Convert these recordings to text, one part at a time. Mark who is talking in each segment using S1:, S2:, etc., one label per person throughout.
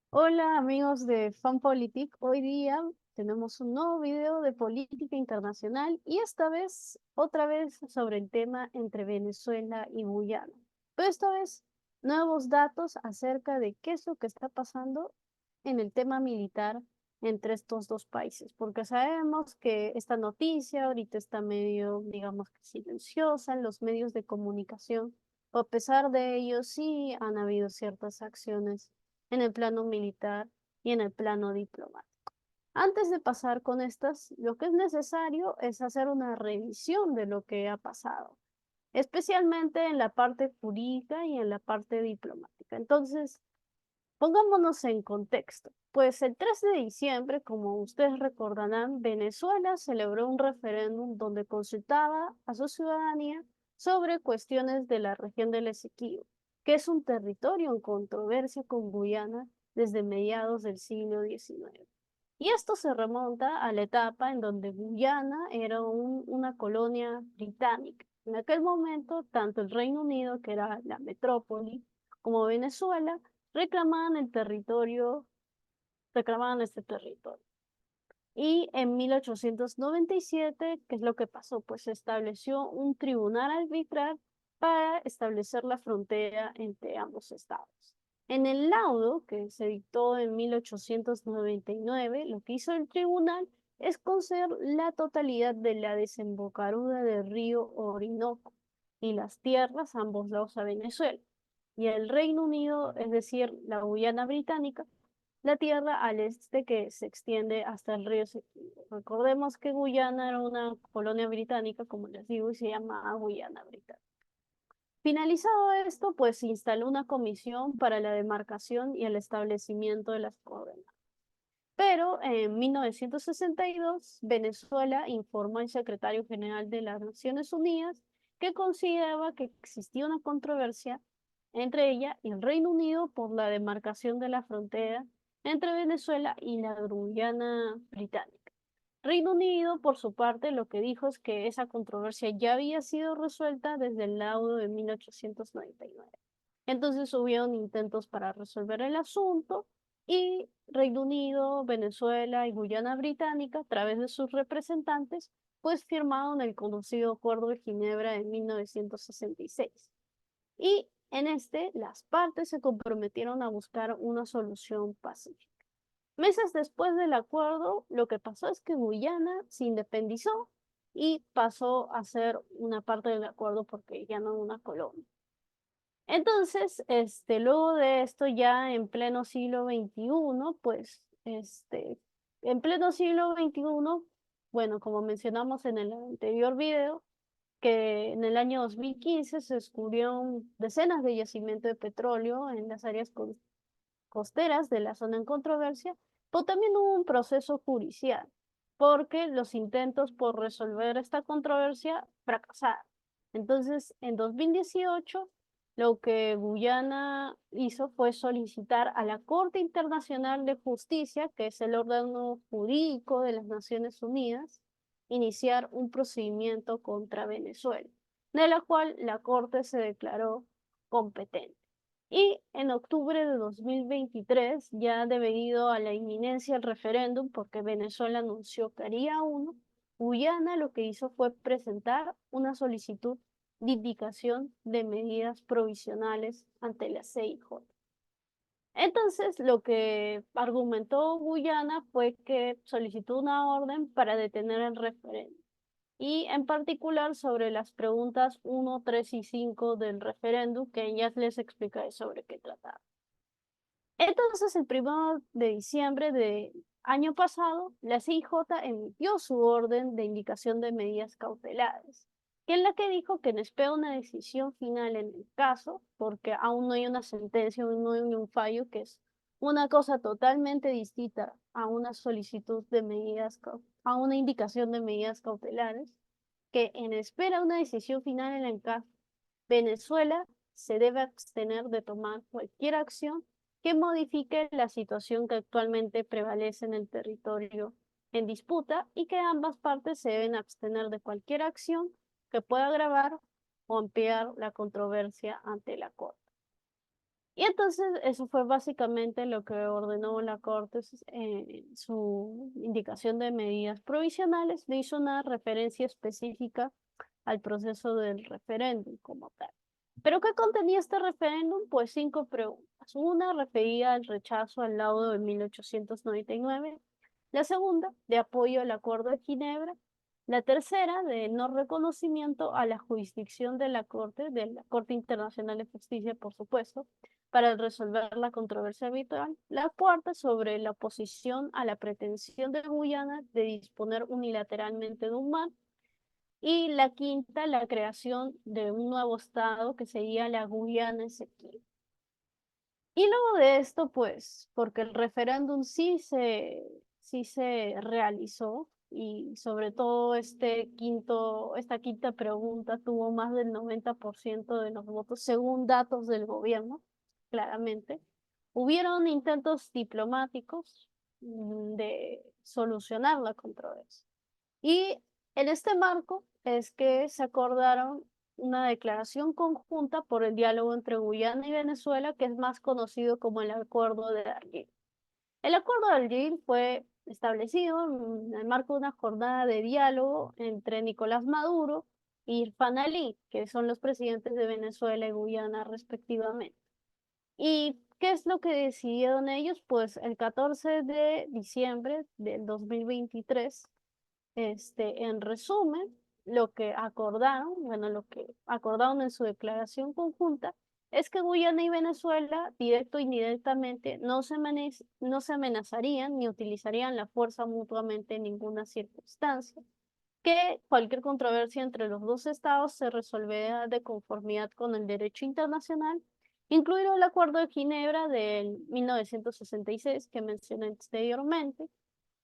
S1: Hola amigos de FanPolitic, hoy día tenemos un nuevo video de política internacional y esta vez, otra vez sobre el tema entre Venezuela y Guyana. Pero esta vez, nuevos datos acerca de qué es lo que está pasando en el tema militar entre estos dos países, porque sabemos que esta noticia ahorita está medio, digamos que silenciosa en los medios de comunicación, pero a pesar de ello sí han habido ciertas acciones en el plano militar y en el plano diplomático. Antes de pasar con estas, lo que es necesario es hacer una revisión de lo que ha pasado, especialmente en la parte jurídica y en la parte diplomática. Entonces, pongámonos en contexto. Pues el 3 de diciembre, como ustedes recordarán, Venezuela celebró un referéndum donde consultaba a su ciudadanía sobre cuestiones de la región del Esequibo, que es un territorio en controversia con Guyana desde mediados del siglo XIX. Y esto se remonta a la etapa en donde Guyana era una colonia británica. En aquel momento, tanto el Reino Unido, que era la metrópoli, como Venezuela, reclamaban el territorio, reclamaban este territorio. Y en 1897, ¿qué es lo que pasó? Pues se estableció un tribunal arbitral para establecer la frontera entre ambos estados. En el laudo que se dictó en 1899, lo que hizo el tribunal es conceder la totalidad de la desembocadura del río Orinoco y las tierras a ambos lados a Venezuela. Y el Reino Unido, es decir, la Guyana Británica, la tierra al este que se extiende hasta el río Esequibo. Recordemos que Guyana era una colonia británica, como les digo, y se llamaba Guyana Británica. Finalizado esto, pues se instaló una comisión para la demarcación y el establecimiento de las coordenadas. Pero en 1962, Venezuela informó al secretario general de las Naciones Unidas que consideraba que existía una controversia entre ella y el Reino Unido por la demarcación de la frontera entre Venezuela y la Guyana Británica. Reino Unido, por su parte, lo que dijo es que esa controversia ya había sido resuelta desde el laudo de 1899. Entonces hubieron intentos para resolver el asunto y Reino Unido, Venezuela y Guyana Británica, a través de sus representantes, pues firmaron el conocido Acuerdo de Ginebra de 1966. Y en este, las partes se comprometieron a buscar una solución pacífica. Meses después del acuerdo, lo que pasó es que Guyana se independizó y pasó a ser una parte del acuerdo porque ya no era una colonia. Entonces, luego de esto, ya en pleno siglo XXI, pues, en pleno siglo XXI, bueno, como mencionamos en el anterior video, que en el año 2015 se descubrieron decenas de yacimientos de petróleo en las áreas costeras de la zona en controversia, pero también hubo un proceso judicial, porque los intentos por resolver esta controversia fracasaron. Entonces, en 2018, lo que Guyana hizo fue solicitar a la Corte Internacional de Justicia, que es el órgano jurídico de las Naciones Unidas, iniciar un procedimiento contra Venezuela, de la cual la Corte se declaró competente. Y en octubre de 2023, ya debido a la inminencia del referéndum, porque Venezuela anunció que haría uno, Guyana lo que hizo fue presentar una solicitud de indicación de medidas provisionales ante la CIJ. Entonces, lo que argumentó Guyana fue que solicitó una orden para detener el referéndum y en particular sobre las preguntas 1, 3 y 5 del referéndum, que ya les explicaré sobre qué trataba. Entonces, el 1 de diciembre del año pasado, la CIJ emitió su orden de indicación de medidas cautelares, que en la que dijo que no espera una decisión final en el caso, porque aún no hay una sentencia, aún no hay un fallo, que es una cosa totalmente distinta a una solicitud de medidas, a una indicación de medidas cautelares, que en espera una decisión final en el caso, Venezuela se debe abstener de tomar cualquier acción que modifique la situación que actualmente prevalece en el territorio en disputa y que ambas partes se deben abstener de cualquier acción que pueda agravar o ampliar la controversia ante la Corte. Y entonces eso fue básicamente lo que ordenó la Corte en su indicación de medidas provisionales, no hizo una referencia específica al proceso del referéndum como tal. ¿Pero qué contenía este referéndum? Pues 5 preguntas. Una referida al rechazo al laudo de 1899, la segunda de apoyo al Acuerdo de Ginebra, la tercera de no reconocimiento a la jurisdicción de la Corte Internacional de Justicia, por supuesto, para resolver la controversia habitual, la cuarta sobre la oposición a la pretensión de Guyana de disponer unilateralmente de un mar, y la quinta, la creación de un nuevo estado que sería la Guyana Esequiba. Y luego de esto, pues, porque el referéndum sí se realizó y sobre todo esta quinta pregunta tuvo más del 90% de los votos, según datos del gobierno, claramente. Hubieron intentos diplomáticos de solucionar la controversia. Y en este marco es que se acordaron una declaración conjunta por el diálogo entre Guyana y Venezuela, que es más conocido como el Acuerdo de Darjeeling. El Acuerdo de Darjeeling fue establecido en el marco de una jornada de diálogo entre Nicolás Maduro y Irfán Ali, que son los presidentes de Venezuela y Guyana respectivamente. ¿Y qué es lo que decidieron ellos? Pues el 14 de diciembre del 2023, en resumen, lo que acordaron, bueno, lo que acordaron en su declaración conjunta es que Guyana y Venezuela, directo o indirectamente, no se amenazarían ni utilizarían la fuerza mutuamente en ninguna circunstancia, que cualquier controversia entre los dos estados se resolverá de conformidad con el derecho internacional, incluido el Acuerdo de Ginebra del 1966 que mencioné anteriormente,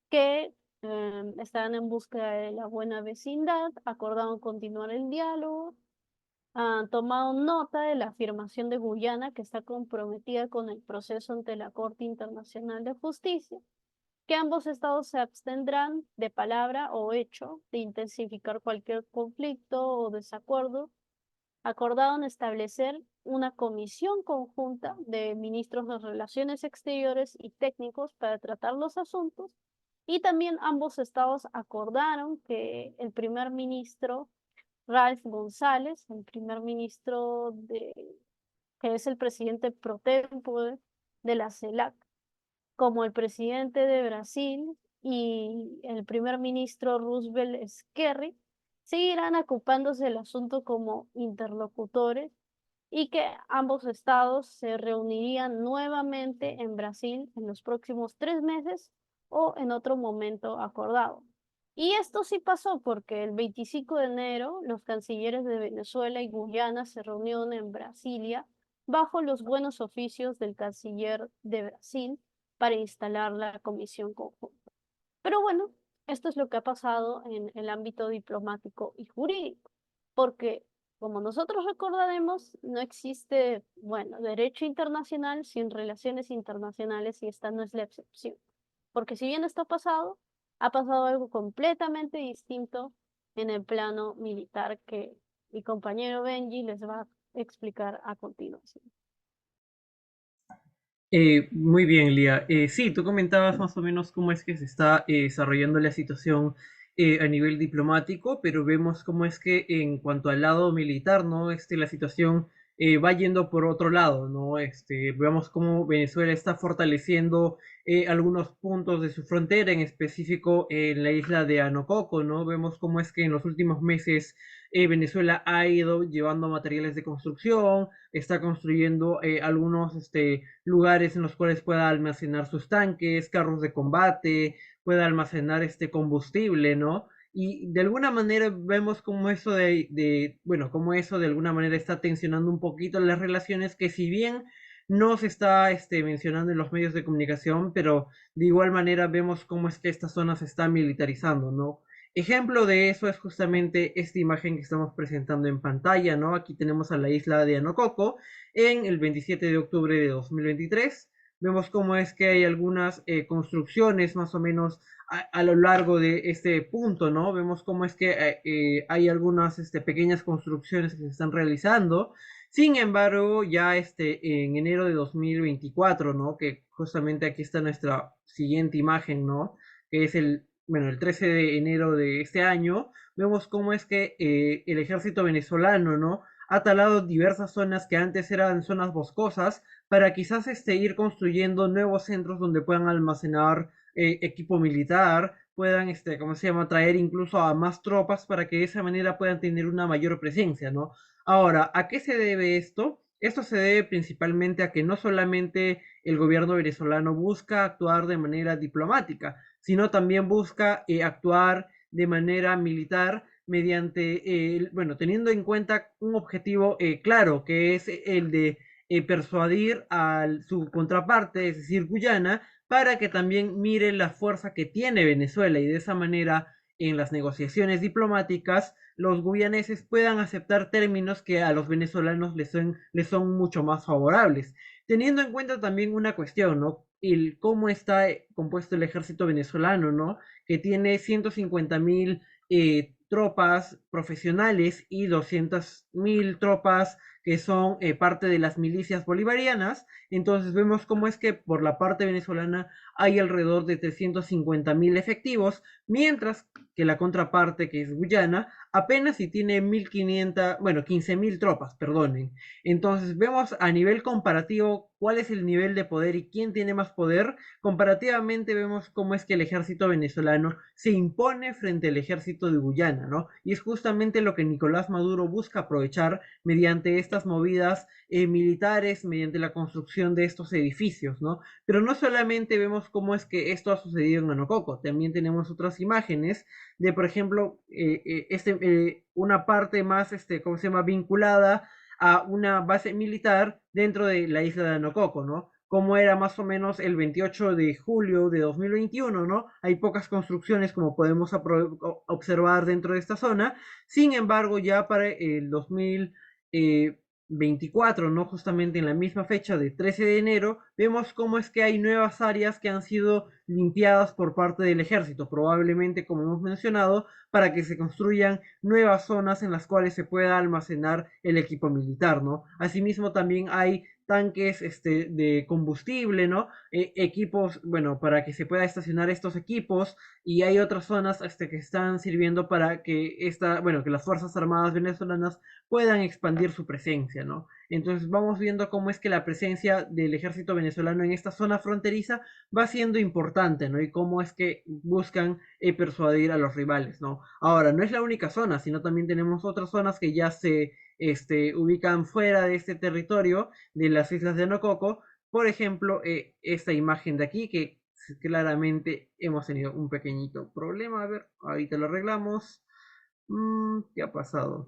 S1: que estaban en búsqueda de la buena vecindad, acordaron continuar el diálogo, han tomado nota de la afirmación de Guyana que está comprometida con el proceso ante la Corte Internacional de Justicia, que ambos estados se abstendrán de palabra o hecho de intensificar cualquier conflicto o desacuerdo. Acordaron establecer una comisión conjunta de ministros de Relaciones Exteriores y técnicos para tratar los asuntos, y también ambos estados acordaron que el primer ministro Ralph González, el primer ministro que es el presidente pro tempore de la CELAC, como el presidente de Brasil y el primer ministro Roosevelt Skerry, seguirán ocupándose del asunto como interlocutores, y que ambos estados se reunirían nuevamente en Brasil en los próximos 3 meses o en otro momento acordado. Y esto sí pasó porque el 25 de enero los cancilleres de Venezuela y Guyana se reunieron en Brasilia bajo los buenos oficios del canciller de Brasil para instalar la comisión conjunta. Pero bueno, esto es lo que ha pasado en el ámbito diplomático y jurídico, porque como nosotros recordaremos, no existe, bueno, derecho internacional sin relaciones internacionales, y esta no es la excepción. Porque si bien esto ha pasado algo completamente distinto en el plano militar que mi compañero Benji les va a explicar a continuación.
S2: Muy bien, Lía. Sí, tú comentabas más o menos cómo es que se está desarrollando la situación a nivel diplomático, pero vemos cómo es que en cuanto al lado militar, ¿no? La situación va yendo por otro lado, ¿no? Vemos cómo Venezuela está fortaleciendo algunos puntos de su frontera, en específico en la isla de Anococo, ¿no? Vemos cómo es que en los últimos meses Venezuela ha ido llevando materiales de construcción, está construyendo algunos lugares en los cuales pueda almacenar sus tanques, carros de combate, pueda almacenar este combustible, ¿no? Y de alguna manera vemos como eso bueno, como eso de alguna manera está tensionando un poquito las relaciones, que si bien no se está mencionando en los medios de comunicación, pero de igual manera vemos cómo es que esta zona se está militarizando, ¿no? Ejemplo de eso es justamente esta imagen que estamos presentando en pantalla, ¿no? Aquí tenemos a la isla de Anococo en el 27 de octubre de 2023. Vemos cómo es que hay algunas construcciones más o menos a lo largo de este punto, ¿no? Vemos cómo es que hay algunas pequeñas construcciones que se están realizando. Sin embargo, ya en enero de 2024, ¿no? Que justamente aquí está nuestra siguiente imagen, ¿no? Que es bueno, el 13 de enero de este año, vemos cómo es que el ejército venezolano, ¿no? Ha talado diversas zonas que antes eran zonas boscosas para quizás ir construyendo nuevos centros donde puedan almacenar equipo militar, puedan, ¿cómo se llama?, traer incluso a más tropas para que de esa manera puedan tener una mayor presencia, ¿no? Ahora, ¿a qué se debe esto? Esto se debe principalmente a que no solamente el gobierno venezolano busca actuar de manera diplomática, sino también busca actuar de manera militar mediante, bueno, teniendo en cuenta un objetivo claro, que es el de persuadir a su contraparte, es decir, Guyana, para que también mire la fuerza que tiene Venezuela y de esa manera en las negociaciones diplomáticas los guyaneses puedan aceptar términos que a los venezolanos les son mucho más favorables. Teniendo en cuenta también una cuestión, ¿no? El cómo está compuesto el ejército venezolano, ¿no? Que tiene 150.000 tropas profesionales y 200.000 tropas que son parte de las milicias bolivarianas. Entonces vemos cómo es que por la parte venezolana hay alrededor de 350.000 efectivos, mientras que la contraparte, que es Guyana, apenas si tiene 1.500, bueno, 15.000 tropas, perdonen. Entonces vemos a nivel comparativo cuál es el nivel de poder y quién tiene más poder. Comparativamente vemos cómo es que el ejército venezolano se impone frente al ejército de Guyana, ¿no? Y es justamente lo que Nicolás Maduro busca aprovechar mediante estas movidas militares, mediante la construcción de estos edificios, ¿no? Pero no solamente vemos cómo es que esto ha sucedido en Anococo, también tenemos otras imágenes de, por ejemplo, una parte más, ¿cómo se llama?, vinculada a una base militar dentro de la isla de Anococo, ¿no? Como era más o menos el 28 de julio de 2021, ¿no? Hay pocas construcciones como podemos observar dentro de esta zona. Sin embargo, ya para el 2024, ¿no? Justamente en la misma fecha de 13 de enero, vemos cómo es que hay nuevas áreas que han sido limpiadas por parte del ejército, probablemente, como hemos mencionado, para que se construyan nuevas zonas en las cuales se pueda almacenar el equipo militar, ¿no? Asimismo, también hay tanques de combustible, ¿no? Equipos, bueno, para que se pueda estacionar estos equipos y hay otras zonas que están sirviendo para que bueno, que las Fuerzas Armadas venezolanas puedan expandir su presencia, ¿no? Entonces vamos viendo cómo es que la presencia del ejército venezolano en esta zona fronteriza va siendo importante, ¿no? Y cómo es que buscan persuadir a los rivales, ¿no? Ahora, no es la única zona, sino también tenemos otras zonas que ya se ubican fuera de este territorio de las islas de Anococo. Por ejemplo, esta imagen de aquí que claramente hemos tenido un pequeñito problema. A ver, ahorita lo arreglamos. ¿Qué ha pasado?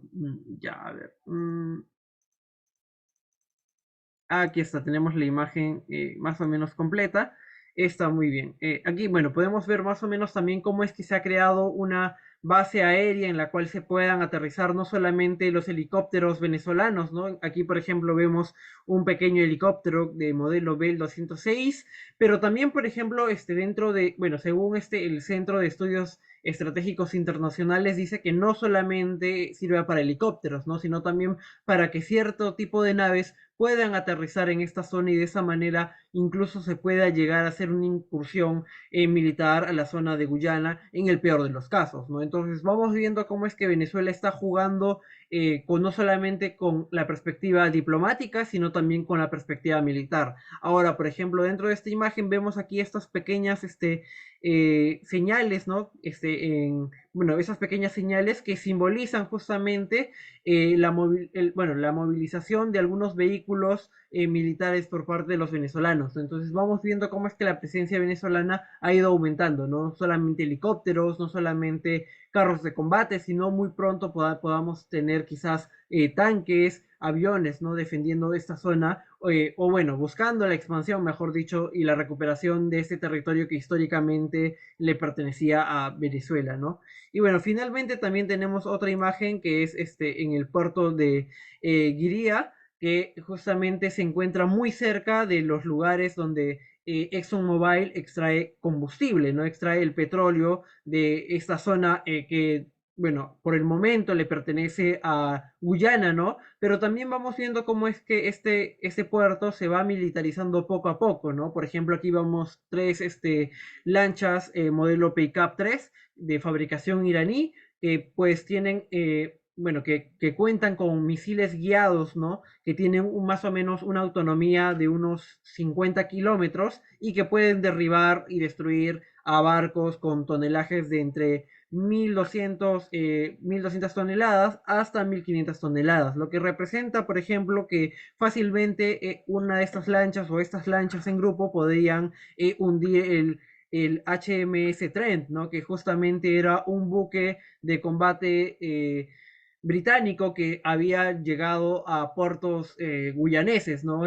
S2: Ya, a ver. Aquí está, tenemos la imagen más o menos completa. Está muy bien. Aquí, bueno, podemos ver más o menos también cómo es que se ha creado una base aérea en la cual se puedan aterrizar no solamente los helicópteros venezolanos, ¿no? Aquí, por ejemplo, vemos un pequeño helicóptero de modelo Bell 206, pero también, por ejemplo, dentro de, bueno, según el Centro de Estudios Estratégicos Internacionales dice que no solamente sirve para helicópteros, ¿no? Sino también para que cierto tipo de naves puedan aterrizar en esta zona y de esa manera incluso se pueda llegar a hacer una incursión militar a la zona de Guyana en el peor de los casos, ¿no? Entonces vamos viendo cómo es que Venezuela está jugando no solamente con la perspectiva diplomática, sino también con la perspectiva militar. Ahora, por ejemplo, dentro de esta imagen vemos aquí estas pequeñas señales, ¿no? Bueno, esas pequeñas señales que simbolizan justamente bueno, la movilización de algunos vehículos militares por parte de los venezolanos. Entonces vamos viendo cómo es que la presencia venezolana ha ido aumentando, no solamente helicópteros, no solamente carros de combate, sino muy pronto podamos tener quizás tanques, aviones, ¿no? Defendiendo esta zona, o bueno, buscando la expansión, mejor dicho, y la recuperación de este territorio que históricamente le pertenecía a Venezuela, ¿no? Y bueno, finalmente también tenemos otra imagen que es en el puerto de Guiría, que justamente se encuentra muy cerca de los lugares donde ExxonMobil extrae combustible, ¿no? Extrae el petróleo de esta zona que bueno, por el momento le pertenece a Guyana, ¿no? Pero también vamos viendo cómo es que este puerto se va militarizando poco a poco, ¿no? Por ejemplo, aquí vamos tres lanchas modelo Pickup 3 de fabricación iraní, que pues tienen, bueno, que cuentan con misiles guiados, ¿no? Que tienen más o menos una autonomía de unos 50 kilómetros y que pueden derribar y destruir a barcos con tonelajes de entre 1200 toneladas hasta 1500 toneladas, lo que representa, por ejemplo, que fácilmente una de estas lanchas o estas lanchas en grupo podrían hundir el HMS Trent, ¿no? Que justamente era un buque de combate británico que había llegado a puertos guyaneses, ¿no?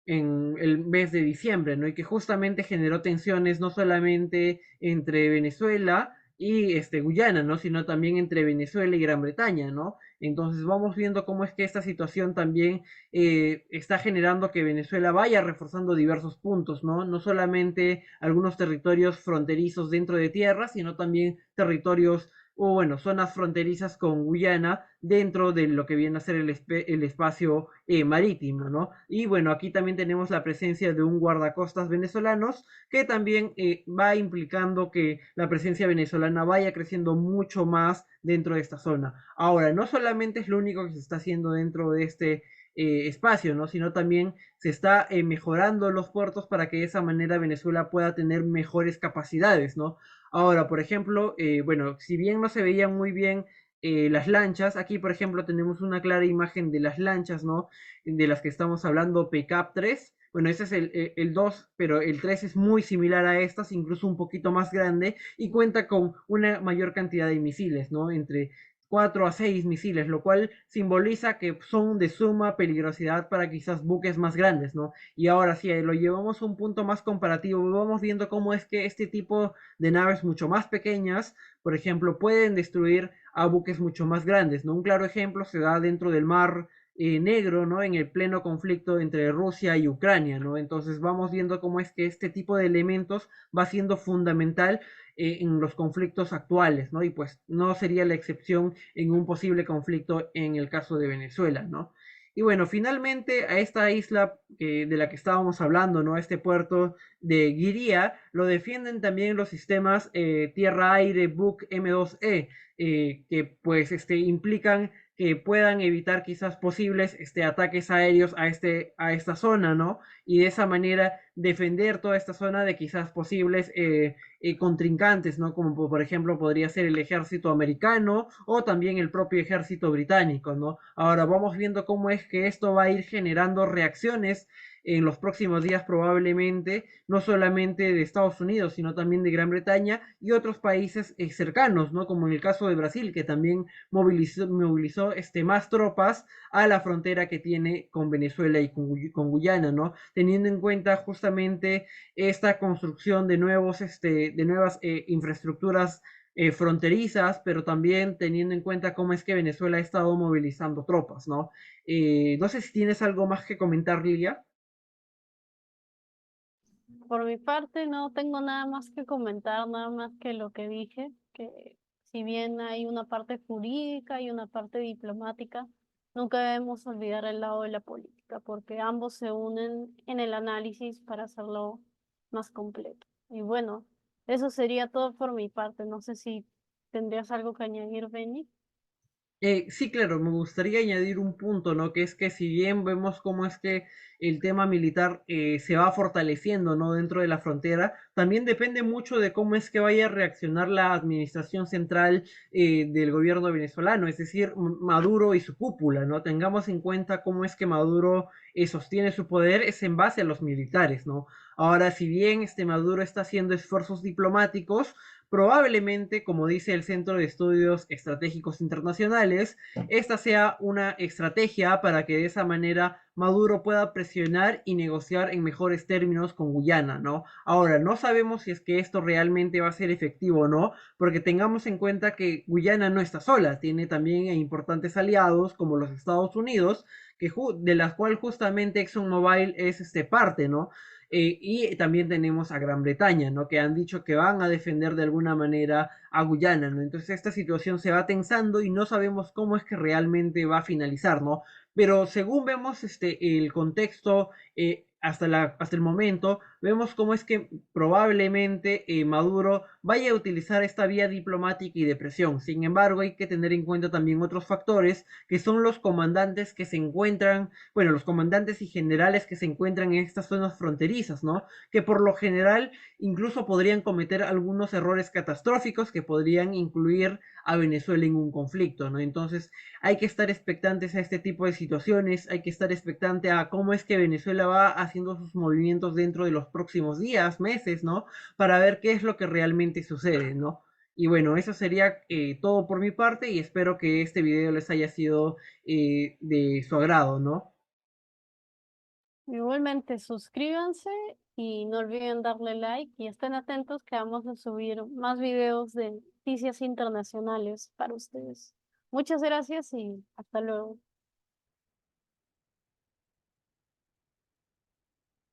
S2: En el mes de diciembre, ¿no? Y que justamente generó tensiones no solamente entre Venezuela y Guyana, ¿no? Sino también entre Venezuela y Gran Bretaña, ¿no? Entonces vamos viendo cómo es que esta situación también está generando que Venezuela vaya reforzando diversos puntos, ¿no? No solamente algunos territorios fronterizos dentro de tierra, sino también territorios o bueno, zonas fronterizas con Guyana dentro de lo que viene a ser el espacio marítimo, ¿no? Y bueno, aquí también tenemos la presencia de un guardacostas venezolanos que también va implicando que la presencia venezolana vaya creciendo mucho más dentro de esta zona. Ahora, no solamente es lo único que se está haciendo dentro de este espacio, ¿no? Sino también se está mejorando los puertos para que de esa manera Venezuela pueda tener mejores capacidades, ¿no? Ahora, por ejemplo, bueno, si bien no se veían muy bien las lanchas, aquí por ejemplo tenemos una clara imagen de las lanchas, ¿no? De las que estamos hablando, PCAP 3. Bueno, ese es el 2, pero el 3 es muy similar a estas, incluso un poquito más grande, y cuenta con una mayor cantidad de misiles, ¿no? Entre 4 a 6 misiles, lo cual simboliza que son de suma peligrosidad para quizás buques más grandes, ¿no? Y ahora sí, lo llevamos a un punto más comparativo, vamos viendo cómo es que este tipo de naves mucho más pequeñas, por ejemplo, pueden destruir a buques mucho más grandes, ¿no? Un claro ejemplo se da dentro del mar Negro, ¿no? En el pleno conflicto entre Rusia y Ucrania, ¿no? Entonces vamos viendo cómo es que este tipo de elementos va siendo fundamental en los conflictos actuales, ¿no? Y pues no sería la excepción en un posible conflicto en el caso de Venezuela, ¿no? Y bueno, finalmente a esta isla de la que estábamos hablando, ¿no? A este puerto de Guiría, lo defienden también los sistemas tierra-aire Buk M2E, que pues implican que puedan evitar quizás posibles ataques aéreos a esta zona, ¿no? Y de esa manera defender toda esta zona de quizás posibles contrincantes, ¿no? Como por ejemplo podría ser el ejército americano o también el propio ejército británico, ¿no? Ahora vamos viendo cómo es que esto va a ir generando reacciones en los próximos días probablemente, no solamente de Estados Unidos, sino también de Gran Bretaña y otros países cercanos, ¿no? Como en el caso de Brasil, que también movilizó más tropas a la frontera que tiene con Venezuela y con Guyana, ¿no? Teniendo en cuenta justamente esta construcción de nuevas infraestructuras fronterizas, pero también teniendo en cuenta cómo es que Venezuela ha estado movilizando tropas, ¿no? No sé si tienes algo más que comentar, Lilia.
S1: Por mi parte, no tengo nada más que comentar, nada más que lo que dije, que si bien hay una parte jurídica y una parte diplomática, nunca debemos olvidar el lado de la política, porque ambos se unen en el análisis para hacerlo más completo. Y bueno, eso sería todo por mi parte. No sé si tendrías algo que añadir, Benny.
S2: Sí, claro, me gustaría añadir un punto, ¿no? Que es que si bien vemos cómo es que el tema militar se va fortaleciendo, ¿no? Dentro de la frontera, también depende mucho de cómo es que vaya a reaccionar la administración central del gobierno venezolano, es decir, Maduro y su cúpula, ¿no? Tengamos en cuenta cómo es que Maduro sostiene su poder, es en base a los militares, ¿no? Ahora, si bien Maduro está haciendo esfuerzos diplomáticos, probablemente, como dice el Centro de Estudios Estratégicos Internacionales, esta sea una estrategia para que de esa manera Maduro pueda presionar y negociar en mejores términos con Guyana, ¿no? Ahora, no sabemos si es que esto realmente va a ser efectivo o no, porque tengamos en cuenta que Guyana no está sola, tiene también importantes aliados como los Estados Unidos, de las cuales justamente ExxonMobil es parte, ¿no? y también tenemos a Gran Bretaña, ¿no? Que han dicho que van a defender de alguna manera a Guyana, ¿no? Entonces esta situación se va tensando y no sabemos cómo es que realmente va a finalizar, ¿no? Pero según vemos el contexto hasta el momento, vemos cómo es que probablemente Maduro vaya a utilizar esta vía diplomática y de presión. Sin embargo, hay que tener en cuenta también otros factores, que son los comandantes que se encuentran, bueno, los comandantes y generales que se encuentran en estas zonas fronterizas, ¿no? Que por lo general incluso podrían cometer algunos errores catastróficos que podrían incluir a Venezuela en un conflicto, ¿no? Entonces hay que estar expectantes a este tipo de situaciones, hay que estar expectante a cómo es que Venezuela va haciendo sus movimientos dentro de los próximos días, meses, ¿no? Para ver qué es lo que realmente sucede, ¿no? Y bueno, eso sería todo por mi parte y espero que este video les haya sido de su agrado, ¿no?
S1: Igualmente, suscríbanse y no olviden darle like y estén atentos que vamos a subir más videos de noticias internacionales para ustedes. Muchas gracias y hasta luego.